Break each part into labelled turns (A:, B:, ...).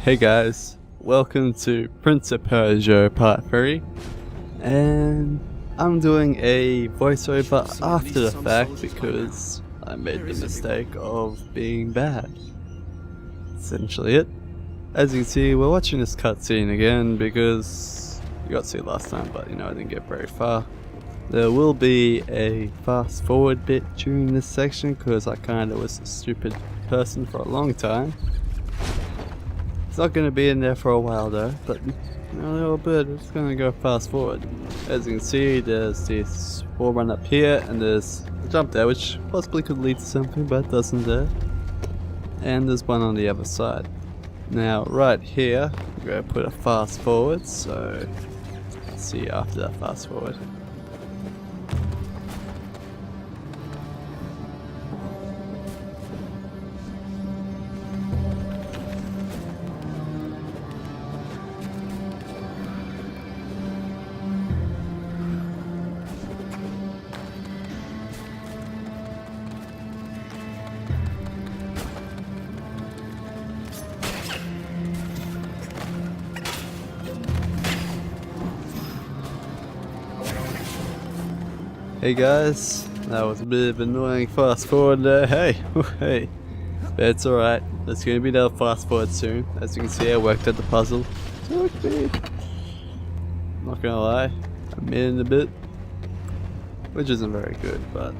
A: Hey guys, welcome to Prince of Persia Part 3, and I'm doing a voiceover after the fact because I made the mistake of being bad. Essentially it. As you can see, we're watching this cutscene again because you got to see it last time, but I didn't get very far. There will be a fast forward bit during this section because I kinda was a stupid person for a long time. It's not going to be in there for a while though, but a little bit, it's going to go fast forward. As you can see, there's this wall run up here, and there's a jump there which possibly could lead to something, but it doesn't there. And there's one on the other side. Now right here, I'm going to put a fast forward, so let's see after that fast forward. Hey guys, that was a bit of an annoying fast forward there. Hey, but it's alright. There's going to be another fast forward soon. As you can see, I worked at the puzzle. Took me, not gonna lie, a minute and a bit, which isn't very good, but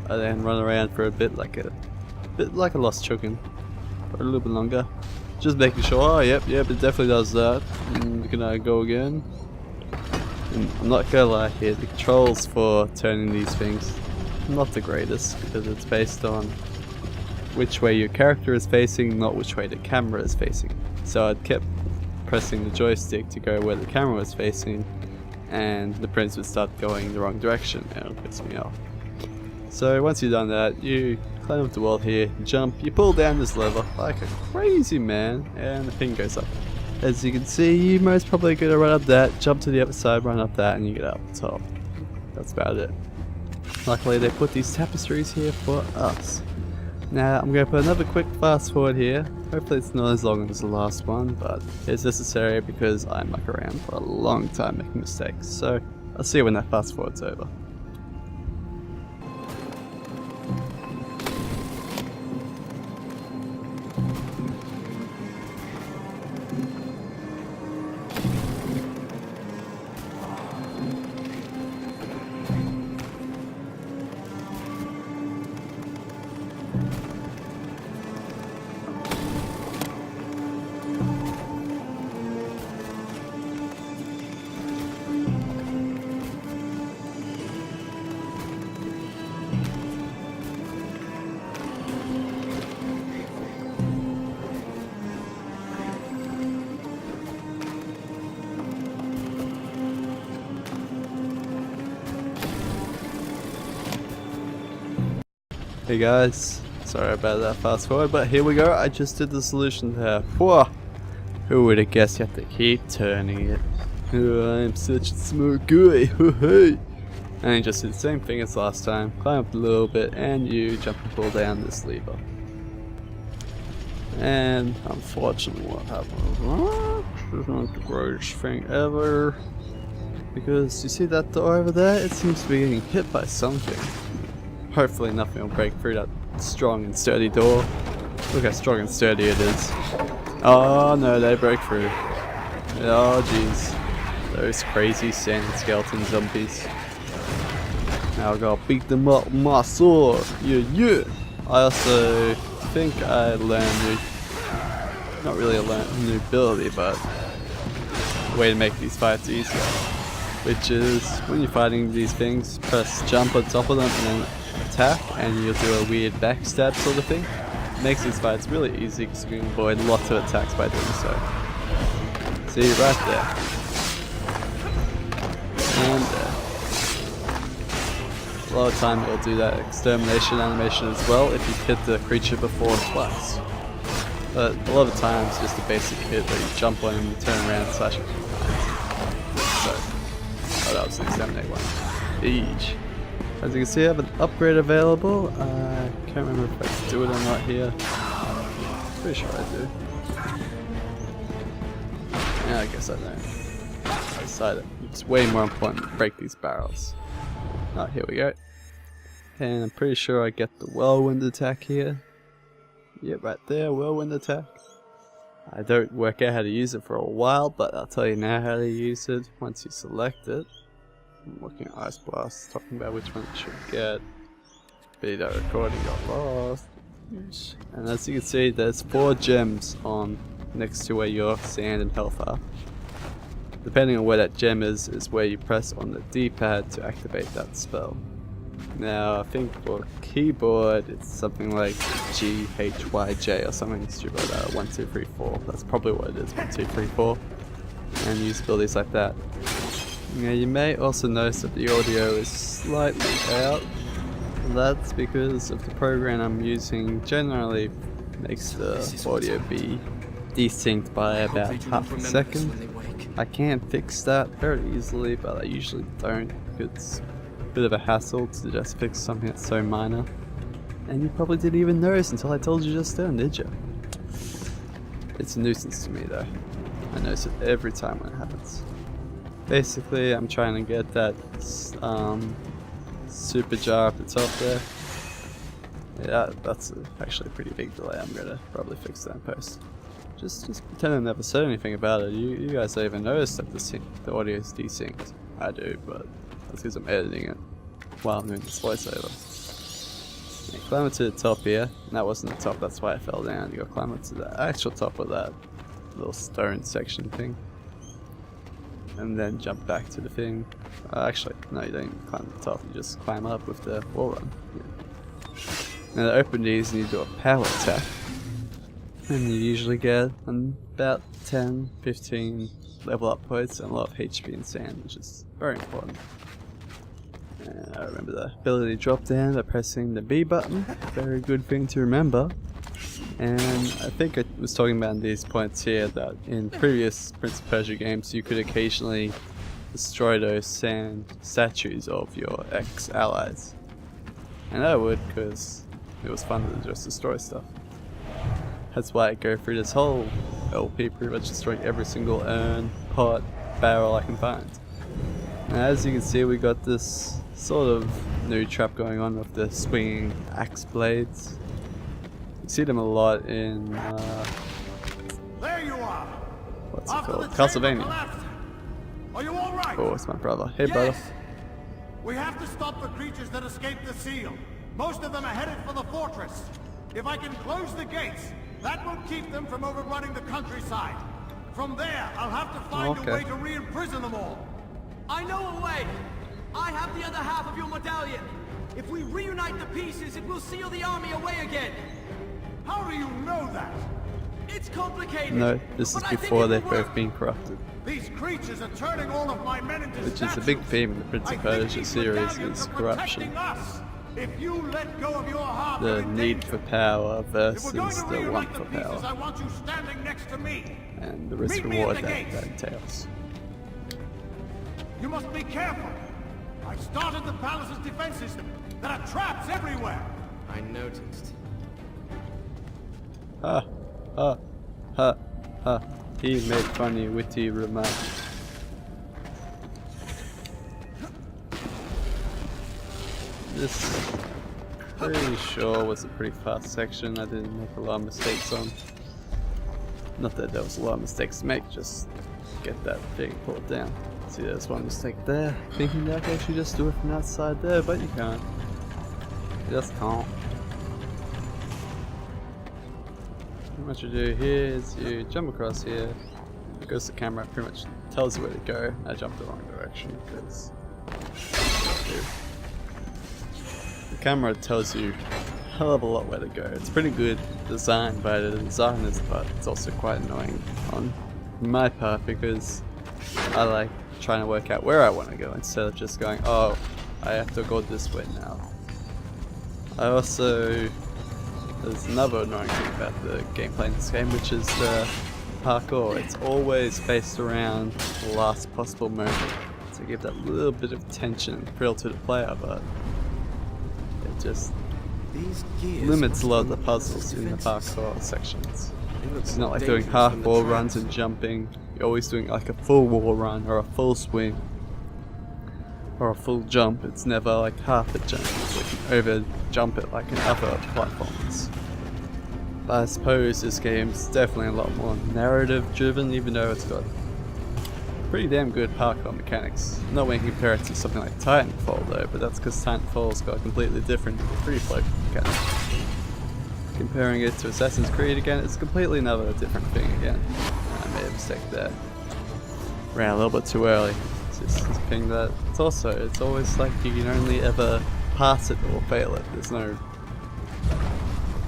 A: I then run around for a bit like a lost chicken for a little bit longer, just making sure. Oh, yep, it definitely does that. Can I go again? And I'm not gonna lie here, the controls for turning these things not the greatest, because it's based on which way your character is facing, not which way the camera is facing. So I kept pressing the joystick to go where the camera was facing, and the prince would start going the wrong direction, and it'll piss me off. So once you've done that, you climb up the wall here, jump, you pull down this lever like a crazy man, and the thing goes up. As you can see, you're most probably going to run up that, jump to the other side, run up that, and you get up the top. That's about it. Luckily they put these tapestries here for us. Now I'm going to put another quick fast forward here. Hopefully it's not as long as the last one, but it's necessary because I muck around for a long time making mistakes. So I'll see you when that fast forward's over. Hey guys, sorry about that fast forward, but here we go. I just did the solution there. Whoa! Who would have guessed you have to keep turning it? Oh, I'm such a smart guy. Hey! And you just did the same thing as last time. Climb up a little bit and you jump and pull down this lever. And unfortunately what happened? This is not the greatest thing ever. Because you see that door over there? It seems to be getting hit by something. Hopefully nothing will break through that strong and sturdy door. Look how strong and sturdy it is. Oh no, they broke through. Oh jeez. Those crazy sand skeleton zombies. Now I gotta beat them up with my sword. Yeah. I also think I learned not really a new ability, but a way to make these fights easier. Which is, when you're fighting these things, press jump on top of them and then attack, and you'll do a weird backstab sort of thing. It makes these fights really easy because you can avoid lots of attacks by doing so. See, right there. And a lot of time it'll do that extermination animation as well if you hit the creature before twice. But a lot of times just a basic hit where you jump on him, you turn around and slash him. So, oh, that was the exterminate one. Eesh. As you can see, I have an upgrade available. I can't remember if I can do it or not here. Pretty sure I do. Yeah, I guess I don't. I decided it's way more important to break these barrels. Oh, here we go. And I'm pretty sure I get the whirlwind attack here. Yeah, right there, whirlwind attack. I don't work out how to use it for a while, but I'll tell you now how to use it once you select it. I'm looking at Ice Blast, talking about which one you should get. Video recording got lost. And as you can see, there's 4 gems on next to where your sand and health are. Depending on where that gem is where you press on the D-pad to activate that spell. Now, I think for keyboard, it's something like G, H, Y, J or something stupid like that. 1, 2, 3, 4. That's probably what it is. 1, 2, 3, 4. And use abilities like that. Now, you may also notice that the audio is slightly out. That's because of the program I'm using generally makes the audio be desynced by about half a second. I can fix that very easily, but I usually don't. It's a bit of a hassle to just fix something that's so minor. And you probably didn't even notice until I told you just then, did you? It's a nuisance to me though. I notice it every time when it happens. Basically, I'm trying to get that super jar up the top there. Yeah, that's actually a pretty big delay. I'm gonna probably fix that in post. Just pretend I never said anything about it. You guys don't even notice that the audio is desynced. I do, but that's because I'm editing it while I'm doing this voiceover. Yeah, climb it to the top here. And that wasn't the top, that's why I fell down. You gotta climb it to the actual top of that little stone section thing. And then jump back to the thing. Actually, no, you don't climb to the top, you just climb up with the wall run. Yeah. Now to open these, you need to do a power attack. And you usually get about 10, 15 level up points and a lot of HP and sand, which is very important. And I remember the ability drop down by pressing the B button. Very good thing to remember. And I think I was talking about these points here that in previous Prince of Persia games you could occasionally destroy those sand statues of your ex-allies. And I would, because it was fun to just destroy stuff. That's why I go through this whole LP pretty much destroying every single urn, pot, barrel I can find. And as you can see, we got this sort of new trap going on with the swinging axe blades. You see them a lot in
B: there you are.
A: What's it called? Castlevania.
B: Are you all right?
A: Oh, it's my brother. Hey,
B: yes.
A: brother.
B: We have to stop the creatures that escaped the seal. Most of them are headed for the fortress. If I can close the gates, that will keep them from overrunning the countryside. From there, I'll have to find a way to re-imprison them all.
C: I know a way. I have the other half of your medallion. If we reunite the pieces, it will seal the army away again.
B: How do you know that?
C: It's complicated.
A: No, this is before they've both been corrupted.
B: These creatures are turning all of my men into
A: Which is a big theme in the Prince of Persia series, is corruption.
B: If you let go of your heart,
A: the need for power versus the want for
B: pieces,
A: power.
B: I want you standing next to me.
A: And the risk reward that entails.
B: You must be careful. I started the palace's defense system. There are traps everywhere.
C: I noticed.
A: Ha, ha, ha, ha. He made funny, witty remarks. This, pretty sure, was a pretty fast section. I didn't make a lot of mistakes on. Not that there was a lot of mistakes to make, just get that thing pulled down. See, there's one mistake there. Thinking that I can actually just do it from outside there, but you can't. You just can't. What you do here is you jump across here. Because the camera pretty much tells you where to go. I jumped the wrong direction because the camera tells you a hell of a lot where to go. It's pretty good design by the designers, but it's also quite annoying on my part because I like trying to work out where I want to go instead of just going, oh, I have to go this way now. I also, there's another annoying thing about the gameplay in this game, which is the parkour. It's always based around the last possible moment to give that little bit of tension and thrill to the player, but it just limits a lot of the puzzles in the parkour sections. It's not like doing half wall runs and jumping. You're always doing like a full wall run or a full swing or a full jump. It's never like half a jump. You can over jump it like in other platforms. But I suppose this game's definitely a lot more narrative driven, even though it's got pretty damn good parkour mechanics. Not when you compare it to something like Titanfall though, but that's because Titanfall's got a completely different free flow mechanic. Comparing it to Assassin's Creed again, it's completely another different thing again. I made a mistake there. Ran a little bit too early. It's just this thing that it's always like you can only ever pass it or fail it. There's no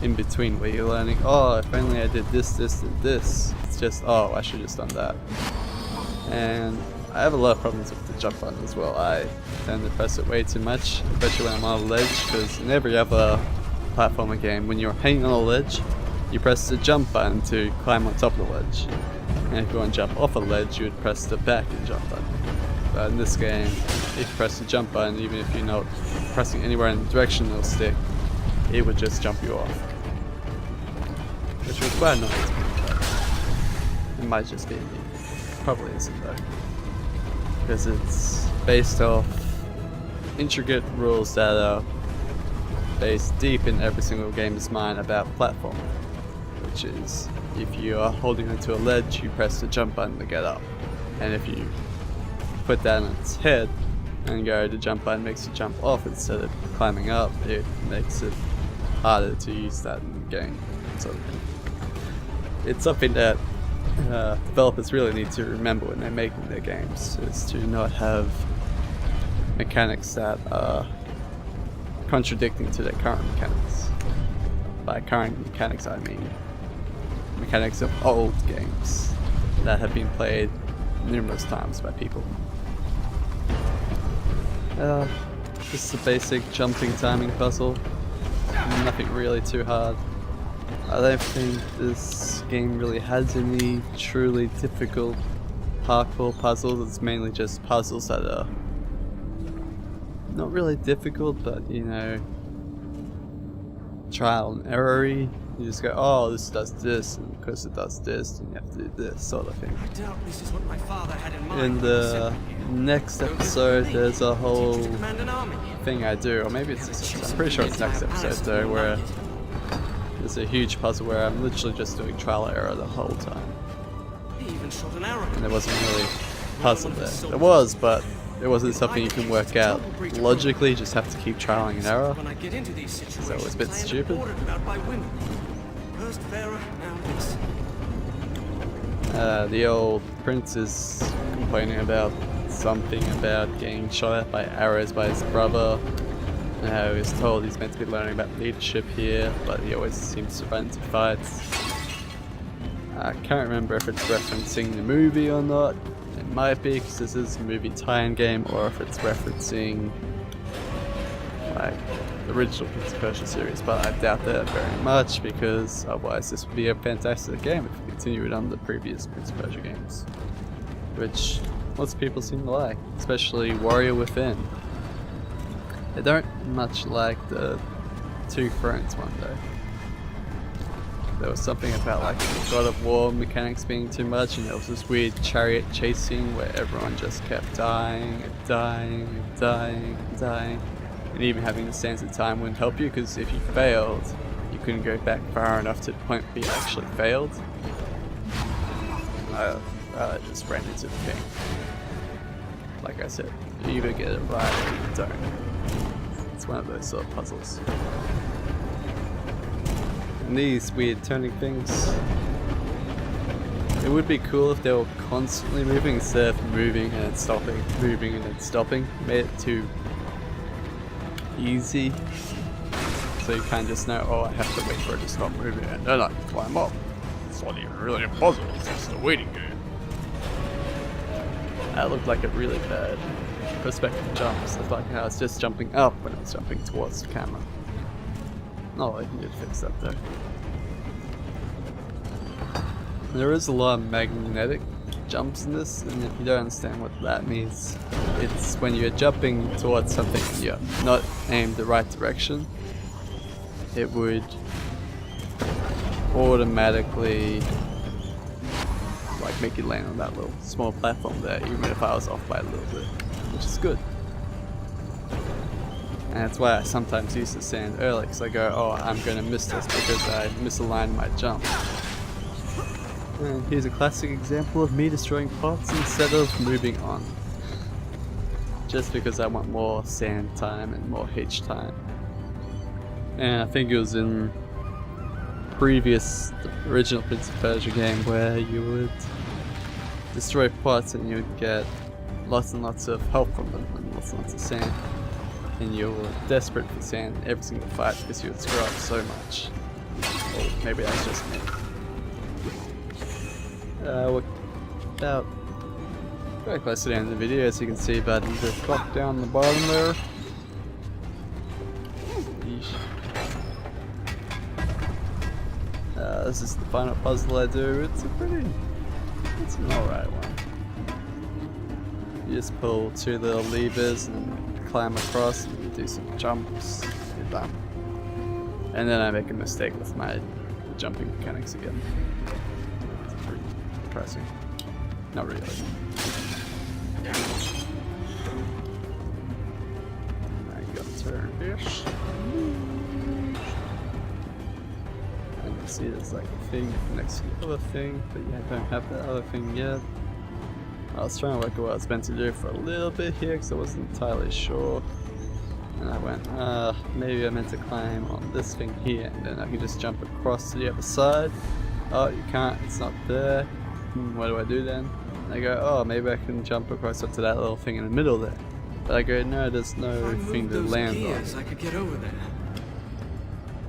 A: in between where you're learning, oh, if only I did this, this, and this. It's just, oh, I should have just done that. And I have a lot of problems with the jump button as well. I tend to press it way too much, especially when I'm on a ledge, because in every other platformer game, when you're hanging on a ledge, you press the jump button to climb on top of the ledge. And if you want to jump off a ledge, you would press the back and jump button. But in this game, if you press the jump button, even if you're not pressing anywhere in the direction it'll stick, it would just jump you off. Which was quite annoying to me, but it might just be me. Probably isn't though. Because it's based off intricate rules that are based deep in every single game's mind about platform. Which is, if you are holding onto a ledge, you press the jump button to get up. And if you put that on its head and go, the jump button makes you jump off instead of climbing up, it makes it harder to use that in the game. So it's something that developers really need to remember when they're making their games, is to not have mechanics that are contradicting to their current mechanics. By current mechanics I mean mechanics of old games that have been played numerous times by people. Just a basic jumping timing puzzle, nothing really too hard. I don't think this game really has any truly difficult parkour puzzles. It's mainly just puzzles that are not really difficult, but you know, trial and error-y. You just go, oh, this does this, and because it does this, and you have to do this sort of thing.
C: I doubt this is what my father had in mind.
A: In the next episode, there's a whole thing I do, or maybe it's this episode. I'm pretty sure it's next episode though, where there's a huge puzzle where I'm literally just doing trial and error the whole time. And there wasn't really a puzzle there. There was, but it wasn't something you can work out logically, you just have to keep trialing and error. So it was a bit stupid. The old prince is complaining about something about getting shot at by arrows by his brother. He was told he's meant to be learning about leadership here, but he always seems to run into fights. I can't remember if it's referencing the movie or not. It might be, because this is a movie tie-in game, or if it's referencing like the original Prince of Persia series, but I doubt that very much, because otherwise this would be a fantastic game if we continue it on the previous Prince of Persia games, which lots of people seem to like, especially Warrior Within. I don't much like the Two Thrones one though. There was something about like God of War mechanics being too much, and there was this weird chariot chasing where everyone just kept dying and dying and dying and dying. And even having the sands of time wouldn't help you, because if you failed, you couldn't go back far enough to the point where you actually failed. I just ran into the thing. Like I said, you either get it right or you don't. It's one of those sort of puzzles. And these weird turning things, it would be cool if they were constantly moving instead of moving and then stopping, moving and then stopping. Made it too easy, so you kind of just know, oh, I have to wait for it to stop moving and then I can climb up. It's not even really a puzzle, it's just a waiting game. That looked like a really bad perspective jumps. It's like how it's just jumping up when it's jumping towards the camera. Oh, I need to fix that though. There is a lot of magnetic jumps in this, and if you don't understand what that means, it's when you're jumping towards something and you're not aimed the right direction, it would automatically like make you land on that little small platform there, even if I was off by a little bit, which is good. And that's why I sometimes use the sand early, because I go, oh, I'm going to miss this because I misaligned my jump. And here's a classic example of me destroying pots instead of moving on. Just because I want more sand time and more H time. And I think it was in the original Prince of Persia game where you would destroy pots and you would get lots and lots of help from them and lots and lots of sand. And you were desperate for sand in every single fight because you would screw up so much. Or maybe that's just me. We're about very close to the end of the video, as you can see, but there's a clock down the bottom there. Yeesh. This is the final puzzle I do. It's an alright one. You just pull 2 little levers and climb across and you do some jumps, you're done. And then I make a mistake with my jumping mechanics again. It's pretty depressing. Not really. I gotta turn this. And you see there's like a thing next to the other thing, but yeah, I don't have that other thing yet. I was trying to work out what I was meant to do for a little bit here because I wasn't entirely sure. And I went, maybe I meant to climb on this thing here and then I can just jump across to the other side. Oh, you can't, it's not there. What do I do then? And I go, oh, maybe I can jump across up to that little thing in the middle there. But I go, no, there's no thing to land on.
C: I could get over there.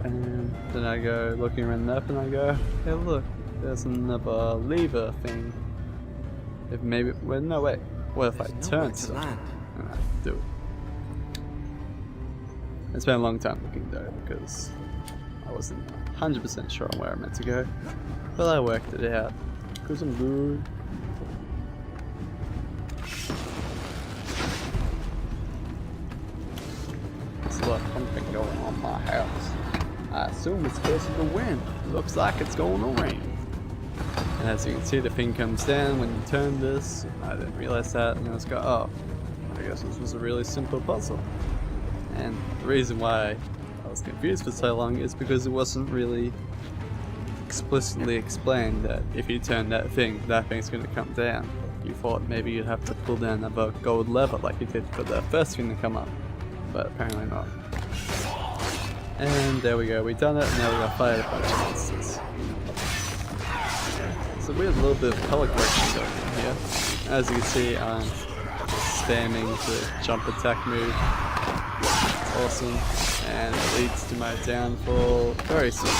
A: And then I go looking around the map and I go, hey look, there's another lever thing. If maybe, well no wait, what if I turn so? And I do it. It's been a long time looking though, because I wasn't 100% sure on where I meant to go. But I worked it out, because I'm good. There's a lot of pumping going on in my house. I assume it's because of the wind. Looks like it's going to rain. And as you can see, the thing comes down when you turn this. I didn't realize that, and I was go, oh, I guess this was a really simple puzzle. And the reason why I was confused for so long is because it wasn't really explicitly explained that if you turn that thing's going to come down. You thought maybe you'd have to pull down another gold lever like you did for the first thing to come up, but apparently not. And there we go, we done it, and now we got fired a bunch of monsters. So we have a little bit of color correction going on here. As you can see, I'm spamming the jump attack move. It's awesome, and it leads to my downfall very soon.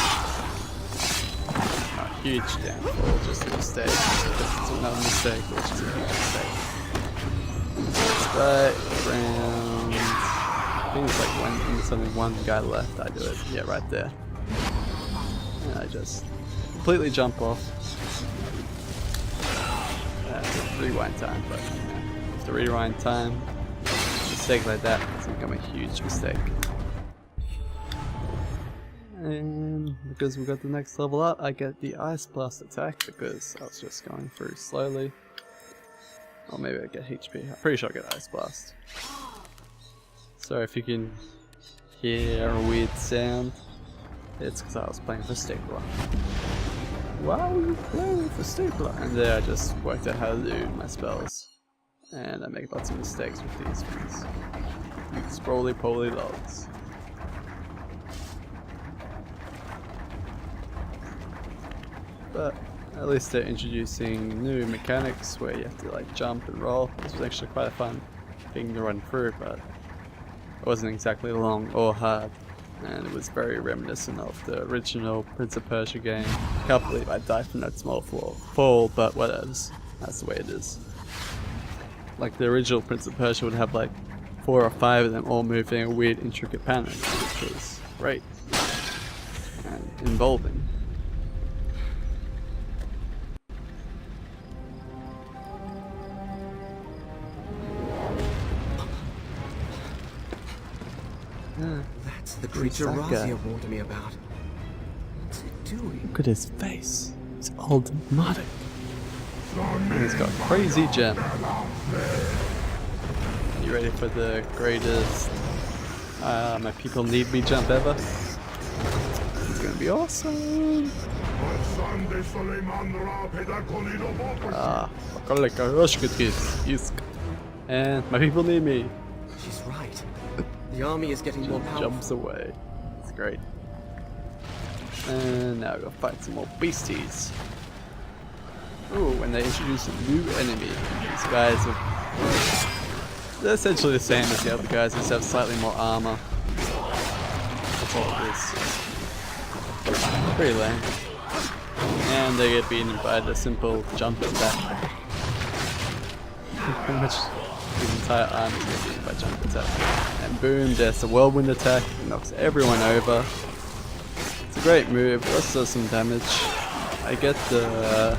A: A huge downfall, just a mistake. It's another mistake, which is a huge mistake. Right around, I think it's like when there's only one guy left, I do it. Yeah, right there. And I just completely jump off. Rewind time, but with the rewind time, a mistake like that has become a huge mistake. And because we got the next level up, I get the Ice Blast attack because I was just going through slowly. Or maybe I get HP. I'm pretty sure I get Ice Blast. So if you can hear a weird sound, it's because I was playing for Stapler. Why were you playing with the stapler? And there I just worked out how to do my spells. And I make lots of mistakes with these things. These roly-poly logs. But at least they're introducing new mechanics where you have to like jump and roll. This was actually quite a fun thing to run through, but it wasn't exactly long or hard. And it was very reminiscent of the original Prince of Persia game. I can't believe I died from that small fall, but whatevs. That's the way it is. Like the original Prince of Persia would have like 4 or 5 of them all moving a weird intricate pattern, which was great and involving.
C: That's the creature Razia warned me about. doing?
A: Look at his face. He's all dramatic. And he's got crazy gem. You ready for the greatest my people need me jump ever? It's gonna be awesome! And my people need me.
C: She's right. The army is getting more powerful.
A: Jumps away. It's great. And now we're gonna fight some more beasties. Ooh, and they introduced a new enemy. These guys are they're essentially the same as the other guys, just have slightly more armor. That's all it is. Pretty lame. And they get beaten by the simple jump attack. Pretty much the entire army gets beaten by jump attack. And boom, there's the whirlwind attack, it knocks everyone over. It's a great move, it also does some damage. I get the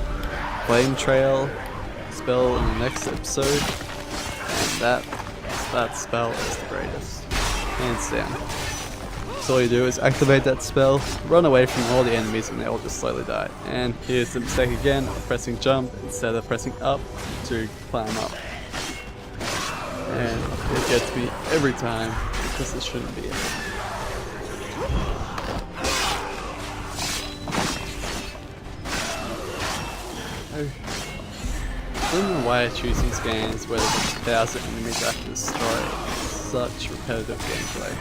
A: flame trail spell in the next episode, and that spell is the greatest, hands down. So all you do is activate that spell, run away from all the enemies, and they all just slowly die. And here's the mistake again of pressing jump instead of pressing up to climb up. And it gets me every time because it shouldn't be. I don't know why I choose these games where there's 1,000 enemies I have to destroy. Such repetitive gameplay.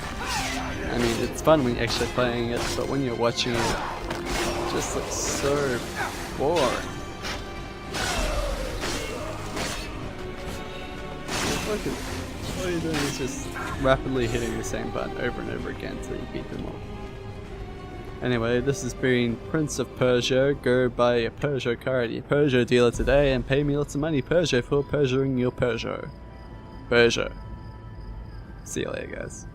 A: I mean, it's fun when you're actually playing it, but when you're watching it, it just looks so boring. All you're doing is just rapidly hitting the same button over and over again until you beat them all. Anyway, this has been Prince of Persia. Go buy a Persia card at your Persia dealer today and pay me lots of money, Persia, for Persiaing your Persia. Persia. See you later, guys.